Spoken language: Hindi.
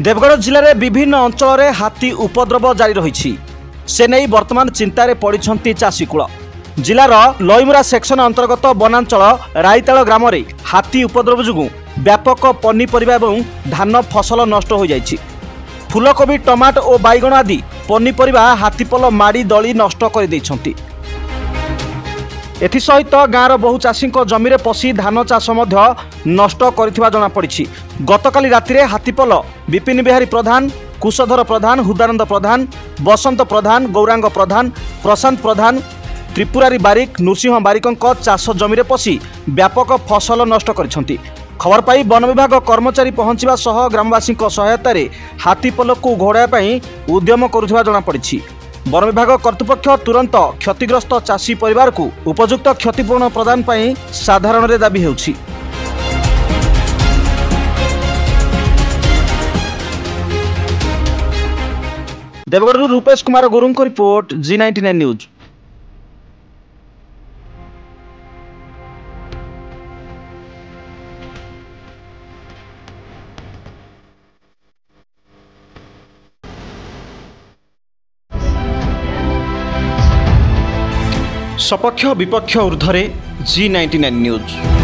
देवगढ़ जिले में विभिन्न अंचल में हाथी उपद्रव जारी रही से नहीं वर्तमान चिंतार पड़ती चाषीकूल। जिलार लईमुरा सेक्शन अंतर्गत वनांचल राईताल ग्राम में हाथी उपद्रव जो व्यापक पनीपरिबा एवं धान फसल नष्ट हो जाइछि। फूलकोबी टमाटो और बैगण आदि पनीपरिबा हाथीपल माड़ी दली नष्ट कर देइछन्ति। एथिसहित गाँवर बहु चाषी जमी पशि धान चाष नष्ट कर जमापड़ी। गतकाली राति हाथीपल विपिन बिहारी प्रधान, कुशधर प्रधान, हुदानंद प्रधान, बसंत प्रधान, गौरांग प्रधान, प्रशांत प्रधान, त्रिपुरारी बारिक, नृसिंह बारिकों चाष जमी पशि व्यापक फसल नष्ट कर। खबर पाई वन विभाग कर्मचारी पहुंचवा सह ग्रामवासी सहायतार हाथीपल को घोड़ाई उद्यम करुवा जमापड़ी। वन विभाग कर्तृपक्ष तुरंत क्षतिग्रस्त चाषी परिवार को उपयुक्त क्षतिपूरण प्रदान पाई साधारण दाबी होउछि। देवगढ़ रूपेश कुमार गुरुंग को रिपोर्ट, G99 न्यूज। सपक्ष विपक्ष ऊर्ध्वे G99 न्यूज।